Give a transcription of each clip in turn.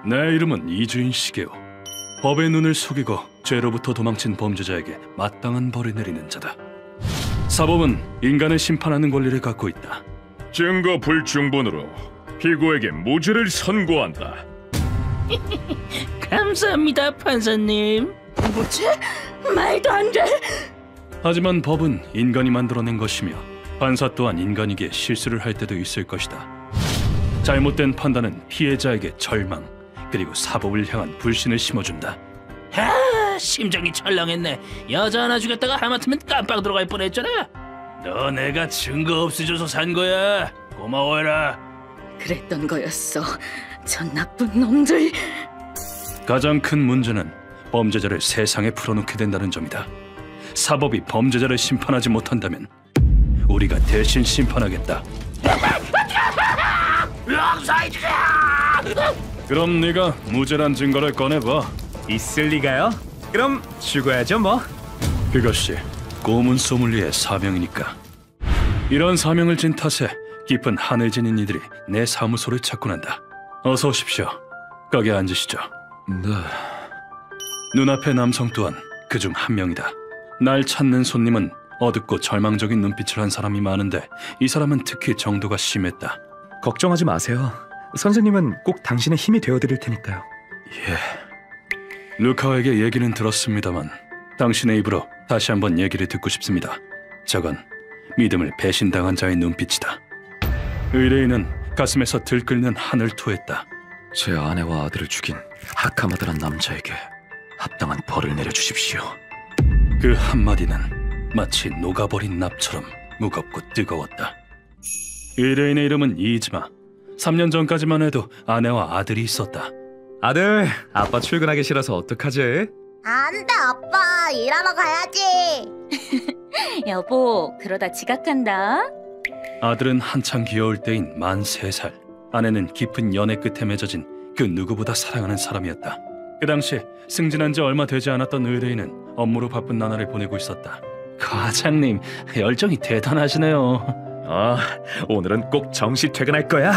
내 이름은 이주인 시게오. 법의 눈을 속이고 죄로부터 도망친 범죄자에게 마땅한 벌을 내리는 자다. 사법은 인간을 심판하는 권리를 갖고 있다. 증거 불충분으로 피고에게 무죄를 선고한다. 감사합니다, 판사님. 무죄? 말도 안 돼. 하지만 법은 인간이 만들어낸 것이며 판사 또한 인간이기에 실수를 할 때도 있을 것이다. 잘못된 판단은 피해자에게 절망, 그리고 사법을 향한 불신을 심어준다. 심장이 철렁했네. 여자 하나 죽였다가 하마터면 깜빡 들어갈 뻔했잖아. 너 내가 증거 없애줘서 산 거야. 고마워해라. 그랬던 거였어. 저 나쁜 놈들. 가장 큰 문제는 범죄자를 세상에 풀어놓게 된다는 점이다. 사법이 범죄자를 심판하지 못한다면 우리가 대신 심판하겠다. 그럼 네가 무죄란 증거를 꺼내봐. 있을 리가요? 그럼 죽어야죠 뭐. 그것이 고문 소믈리의 사명이니까. 이런 사명을 진 탓에 깊은 한을 지닌 이들이 내 사무소를 찾곤 한다. 어서 오십시오. 거기 앉으시죠. 네. 눈앞의 남성 또한 그중 한 명이다. 날 찾는 손님은 어둡고 절망적인 눈빛을 한 사람이 많은데 이 사람은 특히 정도가 심했다. 걱정하지 마세요. 선생님은 꼭 당신의 힘이 되어드릴 테니까요. 예. 루카오에게 얘기는 들었습니다만 당신의 입으로 다시 한번 얘기를 듣고 싶습니다. 저건 믿음을 배신당한 자의 눈빛이다. 의뢰인은 가슴에서 들끓는 한을 토했다. 제 아내와 아들을 죽인 하카마드란 남자에게 합당한 벌을 내려주십시오. 그 한마디는 마치 녹아버린 납처럼 무겁고 뜨거웠다. 의뢰인의 이름은 이즈마. 3년 전까지만 해도 아내와 아들이 있었다. 아들, 아빠 출근하기 싫어서 어떡하지? 안 돼, 아빠. 일하러 가야지. 여보, 그러다 지각한다. 아들은 한창 귀여울 때인 만 3살. 아내는 깊은 연애 끝에 맺어진 그 누구보다 사랑하는 사람이었다. 그 당시 승진한 지 얼마 되지 않았던 의뢰인은 업무로 바쁜 나날을 보내고 있었다. 과장님, 열정이 대단하시네요. 오늘은 꼭 정시 퇴근할 거야.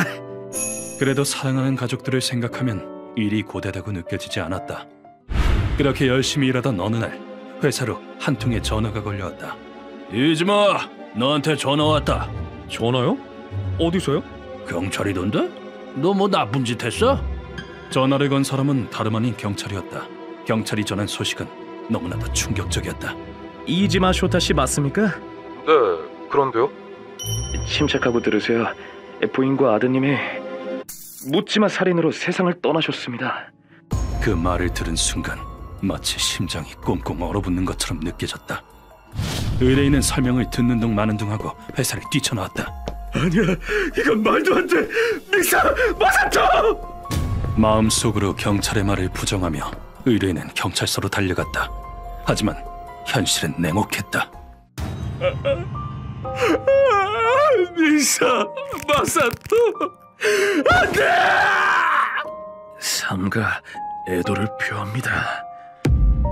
그래도 사랑하는 가족들을 생각하면 일이 고되다고 느껴지지 않았다. 그렇게 열심히 일하던 어느 날 회사로 한 통의 전화가 걸려왔다. 이즈마, 너한테 전화 왔다. 전화요? 어디서요? 경찰이던데? 너 뭐 나쁜 짓 했어? 전화를 건 사람은 다름 아닌 경찰이었다. 경찰이 전한 소식은 너무나도 충격적이었다. 이지마 쇼타 씨 맞습니까? 네, 그런데요? 침착하고 들으세요. 부인과 아드님이 묻지마 살인으로 세상을 떠나셨습니다. 그 말을 들은 순간 마치 심장이 꽁꽁 얼어붙는 것처럼 느껴졌다. 의뢰인은 설명을 듣는 둥 마는 둥 하고 회사를 뛰쳐나왔다. 아니야, 이건 말도 안 돼. 믹사, 마사토! 마음속으로 경찰의 말을 부정하며 의뢰인은 경찰서로 달려갔다. 하지만 현실은 냉혹했다. 믹사, 마사토, 안 돼! 삼가 애도를 표합니다.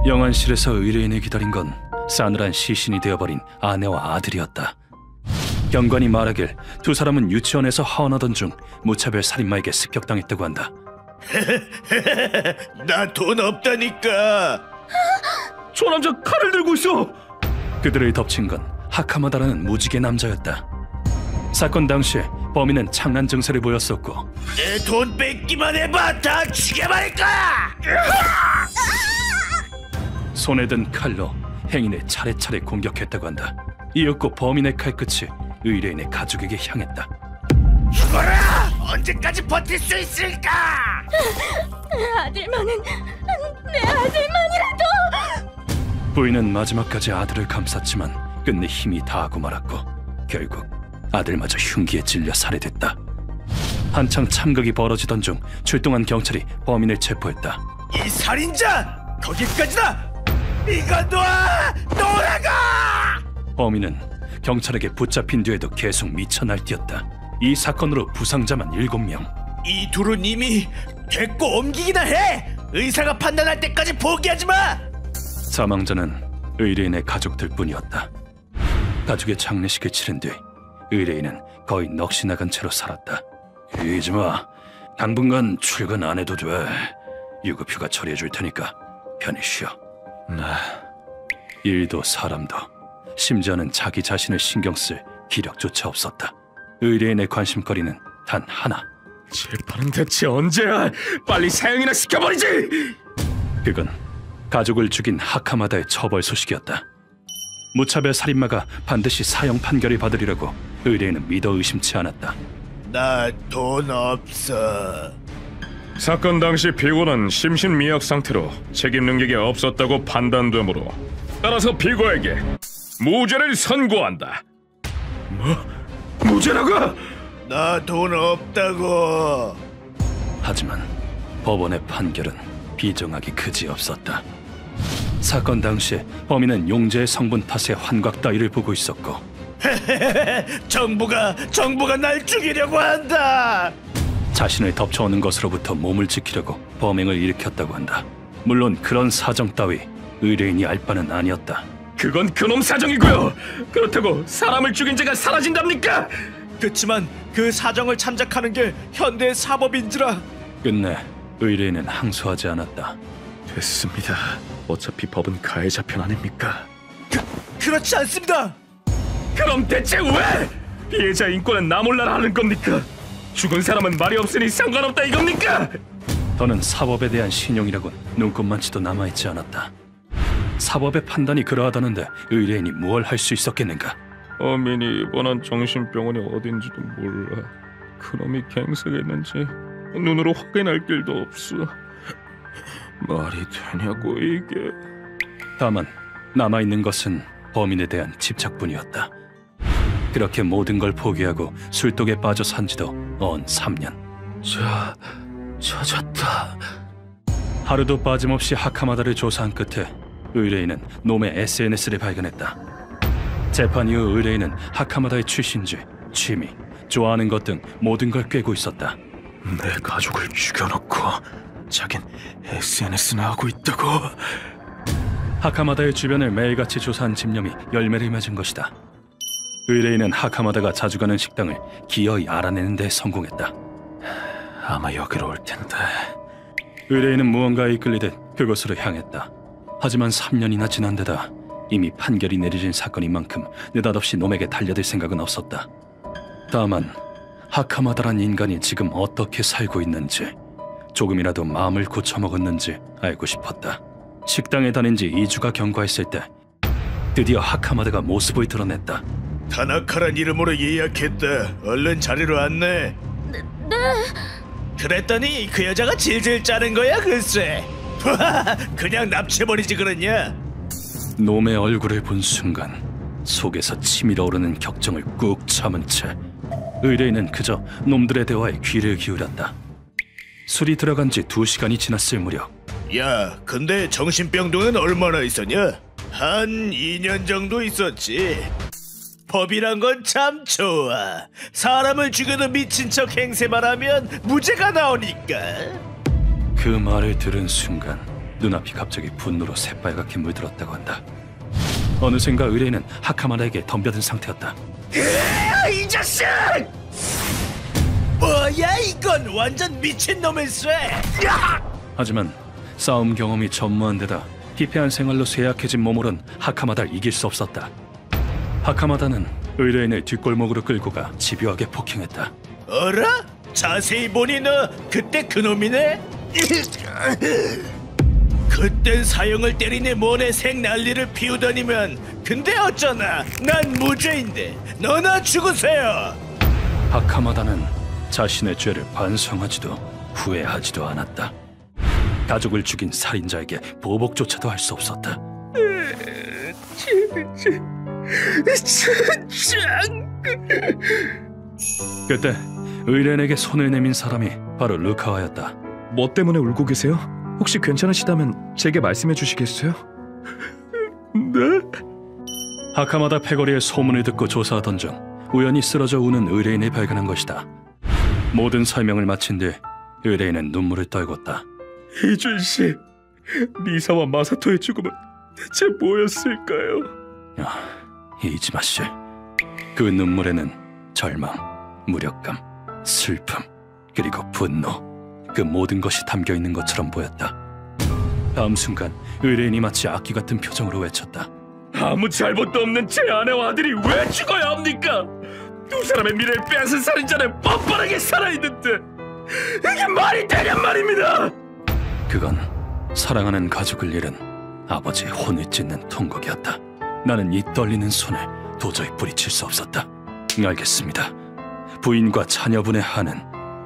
영안실에서 의뢰인을 기다린 건 싸늘한 시신이 되어버린 아내와 아들이었다. 경관이 말하길 두 사람은 유치원에서 하원하던 중 무차별 살인마에게 습격당했다고 한다. 나 돈 없다니까. 저 남자 칼을 들고 있어. 그들을 덮친 건 하카마다라는 무지개 남자였다. 사건 당시 범인은 창난 증세를 보였었고 내 돈 뺏기만 해봐. 다 죽여버릴 거야. 손에 든 칼로 행인을 차례차례 공격했다고 한다. 이윽고 범인의 칼끝이 의뢰인의 가족에게 향했다. 죽어라! 언제까지 버틸 수 있을까? 내 아들만이라도. 부인은 마지막까지 아들을 감쌌지만 끝내 힘이 다하고 말았고 결국 아들마저 흉기에 찔려 살해됐다. 한창 참극이 벌어지던 중 출동한 경찰이 범인을 체포했다. 이 살인자! 거기까지다! 이거 놔! 놓으라고! 범인은 경찰에게 붙잡힌 뒤에도 계속 미쳐 날뛰었다. 이 사건으로 부상자만 7명. 이 둘은 이미 됐고 옮기기나 해! 의사가 판단할 때까지 포기하지 마! 사망자는 의뢰인의 가족들 뿐이었다. 가족의 장례식을 치른 뒤 의뢰인은 거의 넋이 나간 채로 살았다. 이즈마, 당분간 출근 안 해도 돼. 유급휴가 처리해 줄 테니까 편히 쉬어. 네. 일도 사람도 심지어는 자기 자신을 신경 쓸 기력조차 없었다. 의뢰인의 관심거리는 단 하나. 재판은 대체 언제야? 빨리 사형이나 시켜버리지! 그건 가족을 죽인 하카마다의 처벌 소식이었다. 무차별 살인마가 반드시 사형 판결을 받으리라고 의뢰인은 믿어 의심치 않았다. 나 돈 없어. 사건 당시 피고는 심신미약 상태로 책임 능력이 없었다고 판단되므로 따라서 피고에게 무죄를 선고한다. 무죄라고? 나 돈 없다고. 하지만 법원의 판결은 비정하기 그지없었다. 사건 당시 범인은 용재의 성분 탓에 환각 따위를 보고 있었고 정부가 날 죽이려고 한다. 자신을 덮쳐오는 것으로부터 몸을 지키려고 범행을 일으켰다고 한다. 물론 그런 사정 따위 의뢰인이 알 바는 아니었다. 그건 그놈 사정이고요. 그렇다고 사람을 죽인 죄가 사라진답니까? 그렇지만 그 사정을 참작하는 게 현대 사법인지라. 끝내 의뢰인은 항소하지 않았다. 됐습니다. 어차피 법은 가해자편 아닙니까? 그렇지 않습니다. 그럼 대체 왜 피해자 인권은 나 몰라라 하는 겁니까? 죽은 사람은 말이 없으니 상관없다 이겁니까? 더는 사법에 대한 신용이라곤 눈꼽만치도 남아있지 않았다. 사법의 판단이 그러하다는데 의뢰인이 무얼 할 수 있었겠는가? 어민이 입원한 정신병원이 어딘지도 몰라. 그놈이 갱생했는지 눈으로 확인할 길도 없어. 말이 되냐고 이게. 다만 남아있는 것은 범인에 대한 집착뿐이었다. 그렇게 모든 걸 포기하고 술독에 빠져 산 지도 언 3년. 찾았다. 하루도 빠짐없이 하카마다를 조사한 끝에 의뢰인은 놈의 SNS를 발견했다. 재판 이후 의뢰인은 하카마다의 출신지, 취미, 좋아하는 것 등 모든 걸 꿰고 있었다. 내 가족을 죽여놓고 자긴 SNS나 하고 있다고. 하카마다의 주변을 매일같이 조사한 집념이 열매를 맺은 것이다. 의뢰인은 하카마다가 자주 가는 식당을 기어이 알아내는 데 성공했다. 아마 여기로 올 텐데. 의뢰인은 무언가에 이끌리듯 그곳으로 향했다. 하지만 3년이나 지난 데다 이미 판결이 내려진 사건인 만큼 느닷없이 놈에게 달려들 생각은 없었다. 다만 하카마다란 인간이 지금 어떻게 살고 있는지, 조금이라도 마음을 고쳐먹었는지 알고 싶었다. 식당에 다닌 지 2주가 경과했을 때 드디어 하카마다가 모습을 드러냈다. 타나카란 이름으로 예약했다. 얼른 자리로 안내. 네. 그랬더니 그 여자가 질질 짜는 거야 글쎄. 그냥 납치해버리지 그랬냐? 놈의 얼굴을 본 순간 속에서 치밀어 오르는 격정을 꾹 참은 채 의뢰인은 그저 놈들의 대화에 귀를 기울였다. 술이 들어간 지 2시간이 지났을 무렵 야, 근데 정신병동은 얼마나 있었냐? 한 2년 정도 있었지. 법이란 건 참 좋아. 사람을 죽여도 미친 척 행세만 하면 무죄가 나오니까. 그 말을 들은 순간 눈앞이 갑자기 분노로 새빨갛게 물들었다고 한다. 어느샌가 의뢰인은 하카마다에게 덤벼든 상태였다. 이 자식! 뭐야 이건 완전 미친놈의 쇠! 하지만 싸움 경험이 전무한 데다 피폐한 생활로 쇠약해진 몸으론 하카마다를 이길 수 없었다. 하카마다는 의뢰인을 뒷골목으로 끌고 가 집요하게 폭행했다. 어라? 자세히 보니 너 그때 그놈이네? 그땐 사형을 때리네 뭐네 생 난리를 피우더니면 근데 어쩌나 난 무죄인데 너나 죽으세요. 하카마다는 자신의 죄를 반성하지도 후회하지도 않았다. 가족을 죽인 살인자에게 보복조차도 할 수 없었다. 그때 의뢰인에게 손을 내민 사람이 바로 루카와였다. 뭐 때문에 울고 계세요? 혹시 괜찮으시다면 제게 말씀해 주시겠어요? 네? 하카마다 패거리의 소문을 듣고 조사하던 중 우연히 쓰러져 우는 의뢰인을 발견한 것이다. 모든 설명을 마친 뒤 의뢰인은 눈물을 떨궜다. 이준 씨, 미사와 마사토의 죽음은 대체 뭐였을까요? 이지마 씨. 그 눈물에는 절망, 무력감, 슬픔, 그리고 분노, 그 모든 것이 담겨 있는 것처럼 보였다. 다음 순간 의뢰인이 마치 악기 같은 표정으로 외쳤다. 아무 잘못도 없는 제 아내와 아들이 왜 죽어야 합니까? 두 사람의 미래를 빼앗은 살인자는 뻔뻔하게 살아있는데 이게 말이 되냔 말입니다. 그건 사랑하는 가족을 잃은 아버지의 혼을 찢는 통곡이었다. 나는 이 떨리는 손을 도저히 뿌리칠 수 없었다. 알겠습니다. 부인과 자녀분의 한은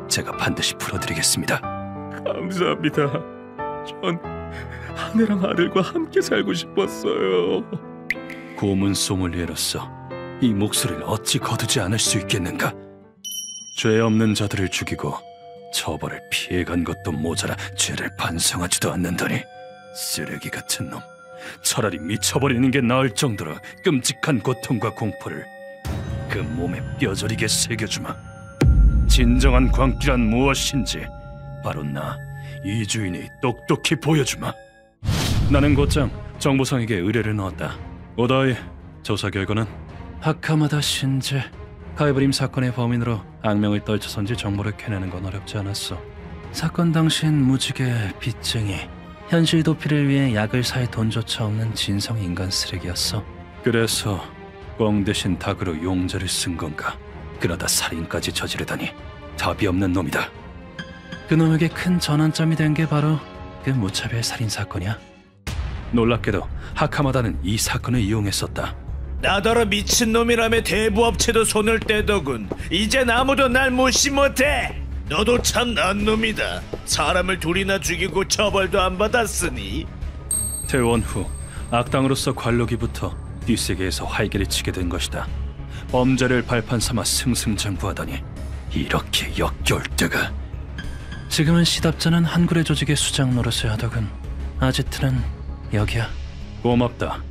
제가 반드시 풀어드리겠습니다. 감사합니다. 전 아내랑 아들과 함께 살고 싶었어요. 고문 소믈리에로서 이 목소리를 어찌 거두지 않을 수 있겠는가? 죄 없는 자들을 죽이고 처벌을 피해간 것도 모자라 죄를 반성하지도 않는다니, 쓰레기 같은 놈. 차라리 미쳐버리는 게 나을 정도로 끔찍한 고통과 공포를 그 몸에 뼈저리게 새겨주마. 진정한 광기란 무엇인지 바로 나 이주인이 똑똑히 보여주마. 나는 곧장 정보상에게 의뢰를 넣었다. 오다이, 조사 결과는 하카마다 신제 가이브림 사건의 범인으로 악명을 떨쳐선지 정보를 캐내는 건 어렵지 않았어. 사건 당시엔 무지개, 빚쟁이, 현실 도피를 위해 약을 살 돈조차 없는 진성 인간 쓰레기였어. 그래서 꽝 대신 닭으로 용자를 쓴 건가? 그러다 살인까지 저지르다니 답이 없는 놈이다. 그놈에게 큰 전환점이 된 게 바로 그 무차별 살인 사건이야. 놀랍게도 하카마다는 이 사건을 이용했었다. 나더러 미친놈이라며 대부업체도 손을 떼더군. 이젠 아무도 날 무시 못해. 너도 참 난 놈이다. 사람을 둘이나 죽이고 처벌도 안 받았으니. 퇴원 후 악당으로서 관록이부터 뒷세계에서 활개를 치게 된 것이다. 범죄를 발판 삼아 승승장구하다니 이렇게 역겨울 때가. 지금은 시답자는 한굴의 조직의 수장 노릇을 하더군. 아지트는 여기야. 고맙다.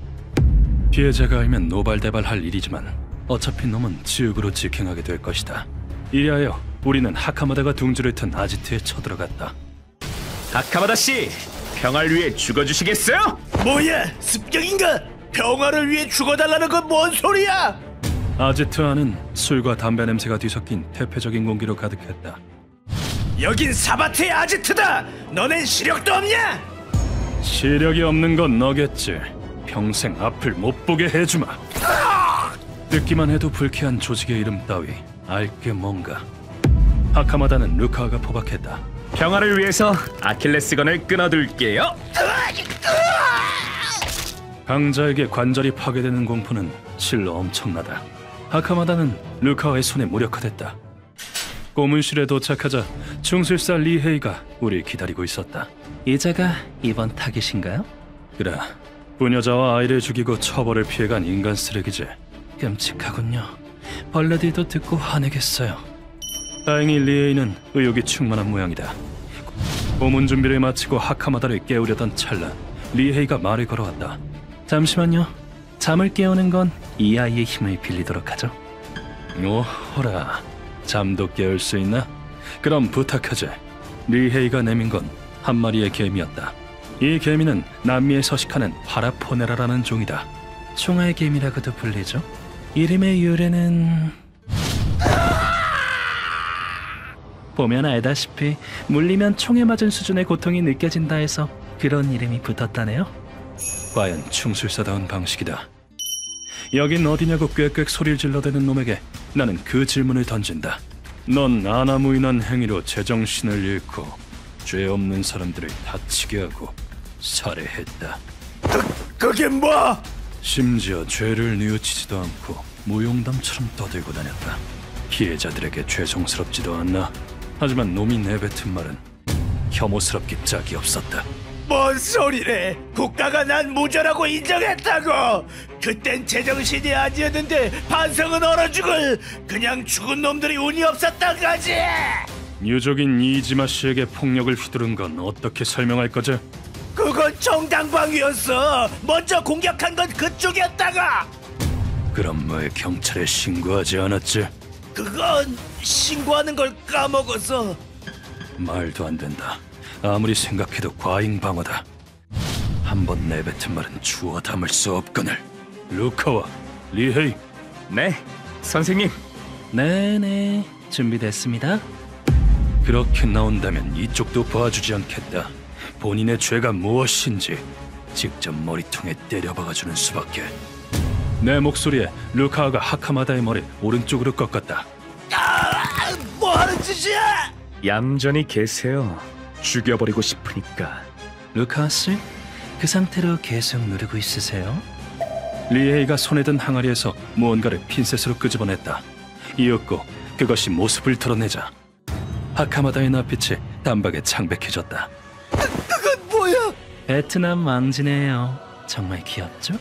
피해자가 알면 노발대발할 일이지만 어차피 놈은 지옥으로 직행하게 될 것이다. 이리하여 우리는 하카마다가 둥지를 튼 아지트에 쳐들어갔다. 하카마다 씨, 평화를 위해 죽어주시겠어요? 뭐야, 습격인가? 평화를 위해 죽어달라는 건 뭔 소리야? 아지트 안은 술과 담배 냄새가 뒤섞인 태폐적인 공기로 가득했다. 여긴 사바트의 아지트다. 너넨 시력도 없냐? 시력이 없는 건 너겠지. 평생 앞을 못 보게 해주마. 듣기만 해도 불쾌한 조직의 이름 따위 알게 뭔가. 하카마다는 루카가 포박했다. 평화를 위해서 아킬레스건을 끊어둘게요. 강자에게 관절이 파괴되는 공포는 실로 엄청나다. 하카마다는 루카와의 손에 무력화됐다. 고문실에 도착하자 충술사 리헤이가 우릴 기다리고 있었다. 이자가 이번 타깃인가요? 그래, 부녀자와 아이를 죽이고 처벌을 피해간 인간 쓰레기지. 끔찍하군요. 벌레들도 듣고 화내겠어요. 다행히 리헤이는 의욕이 충만한 모양이다. 고문 준비를 마치고 하카마다를 깨우려던 찰나 리헤이가 말을 걸어왔다. 잠시만요. 잠을 깨우는 건 이 아이의 힘을 빌리도록 하죠. 오호라, 잠도 깨울 수 있나? 그럼 부탁하지. 리헤이가 내민 건 한 마리의 개미였다. 이 개미는 남미에 서식하는 파라포네라라는 종이다. 총알 개미라고도 불리죠. 이름의 유래는 보면 알다시피 물리면 총에 맞은 수준의 고통이 느껴진다 해서 그런 이름이 붙었다네요. 과연 충술사다운 방식이다. 여긴 어디냐고 꽥꽥 소리를 질러대는 놈에게 나는 그 질문을 던진다. 넌 아나무인한 행위로 제정신을 잃고 죄 없는 사람들을 다치게 하고 살해했다. 그게 뭐? 심지어 죄를 뉘우치지도 않고 무용담처럼 떠들고 다녔다. 피해자들에게 죄송스럽지도 않나? 하지만 놈이 내뱉은 말은 혐오스럽기 짝이 없었다. 뭔 소리래? 국가가 난 무죄라고 인정했다고. 그땐 제정신이 아니었는데 반성은 얼어 죽을. 그냥 죽은 놈들이 운이 없었던 거지. 유족인 이지마 씨에게 폭력을 휘두른 건 어떻게 설명할 거지? 그건 정당방위였어. 먼저 공격한 건 그쪽이었다가. 그럼 왜 경찰에 신고하지 않았지? 그건 신고하는 걸 까먹었어. 말도 안 된다. 아무리 생각해도 과잉방어다. 한번 내뱉은 말은 주워 담을 수 없거늘. 루카와 리헤이. 네, 선생님. 네네, 준비됐습니다. 그렇게 나온다면 이쪽도 봐주지 않겠다. 본인의 죄가 무엇인지 직접 머리통에 때려박아주는 수밖에. 내 목소리에 루카아가 하카마다의 머리를 오른쪽으로 꺾었다. 뭐하는 짓이야? 얌전히 계세요. 죽여버리고 싶으니까. 루카아 씨, 그 상태로 계속 누르고 있으세요? 리에이가 손에 든 항아리에서 무언가를 핀셋으로 끄집어냈다. 이윽고 그것이 모습을 드러내자 하카마다의 낯빛이 단박에 창백해졌다. 그건 뭐야? 베트남 왕지네요. 정말 귀엽죠?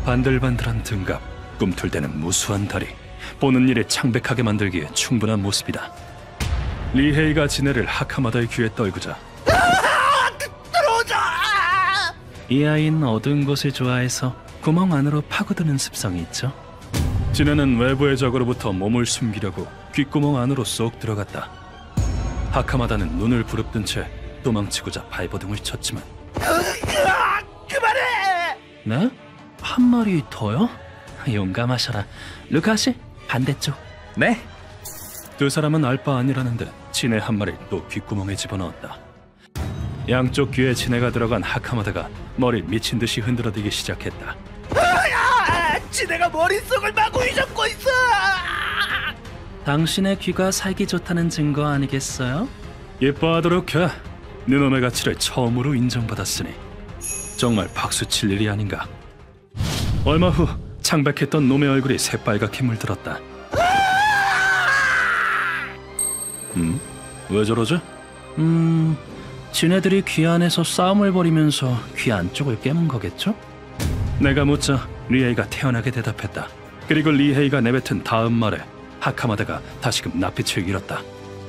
반들반들한 등갑, 꿈틀대는 무수한 다리, 보는 일을 창백하게 만들기에 충분한 모습이다. 리헤이가 지네를 하카마다의 귀에 떨구자 들어오자! 이 아이는 어두운 곳을 좋아해서 구멍 안으로 파고드는 습성이 있죠. 지네는 외부의 적으로부터 몸을 숨기려고 귓구멍 안으로 쏙 들어갔다. 하카마다는 눈을 부릅뜬 채 도망치고자 발버둥을 쳤지만 그만해! 네? 한 마리 더요? 용감하셔라. 루카씨, 반대쪽. 네? 두 사람은 알 바 아니라는데 지네 한 마리를 또 귓구멍에 집어넣었다. 양쪽 귀에 지네가 들어간 하카마다가 머리를 미친 듯이 흔들어대기 시작했다. 지네가 머릿속을 마구 잊었고 있어! 당신의 귀가 살기 좋다는 증거 아니겠어요? 예뻐하도록 해. 네놈의 가치를 처음으로 인정받았으니 정말 박수칠 일이 아닌가. 얼마 후 창백했던 놈의 얼굴이 새빨갛게 물들었다. 왜 저러지? 지네들이 귀 안에서 싸움을 벌이면서 귀 안쪽을 깨문 거겠죠? 내가 묻자 리헤이가 태연하게 대답했다. 그리고 리헤이가 내뱉은 다음 말에 하카마다가 다시금 낯빛을 잃었다.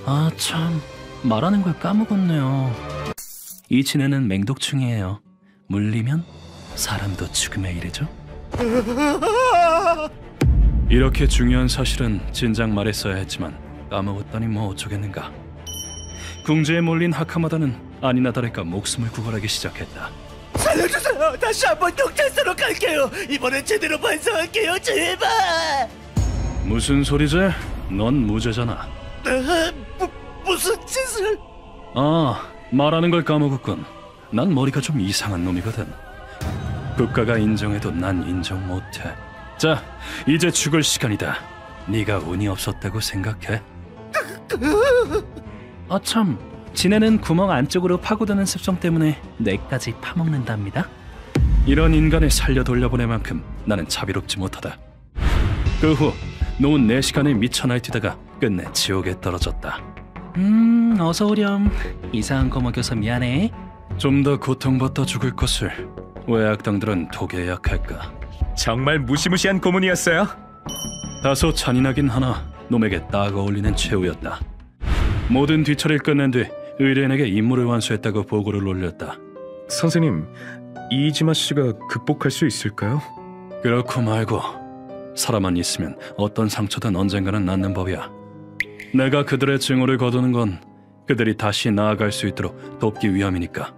아 참, 말하는 걸 까먹었네요. 이 지네는 맹독충이에요. 물리면 사람도 죽음에 이르죠. 이렇게 중요한 사실은 진작 말했어야 했지만 까먹었더니 뭐 어쩌겠는가. 궁지에 몰린 하카마다는 아니나 다를까 목숨을 구걸하기 시작했다. 살려주세요! 다시 한번 경찰서로 갈게요! 이번엔 제대로 반성할게요, 제발! 무슨 소리지? 넌 무죄잖아. 무슨 짓을? 아, 말하는 걸 까먹었군. 난 머리가 좀 이상한 놈이거든. 국가가 인정해도 난 인정 못해. 자, 이제 죽을 시간이다. 네가 운이 없었다고 생각해. 아 참, 지네는 구멍 안쪽으로 파고드는 습성 때문에 뇌까지 파먹는답니다. 이런 인간을 살려 돌려보낼 만큼 나는 자비롭지 못하다. 그 후 노은 4시간을 미쳐 날뛰다가 끝내 지옥에 떨어졌다. 어서 오렴. 이상한 거 먹여서 미안해. 좀 더 고통받다 죽을 것을 왜 악당들은 독에 약할까? 정말 무시무시한 고문이었어요. 다소 잔인하긴 하나 놈에게 딱 어울리는 최후였다. 모든 뒤처리를 끝낸 뒤 의뢰인에게 임무를 완수했다고 보고를 올렸다. 선생님, 이이지마 씨가 극복할 수 있을까요? 그렇고 말고 사람만 있으면 어떤 상처든 언젠가는 낫는 법이야. 내가 그들의 증오를 거두는 건 그들이 다시 나아갈 수 있도록 돕기 위함이니까.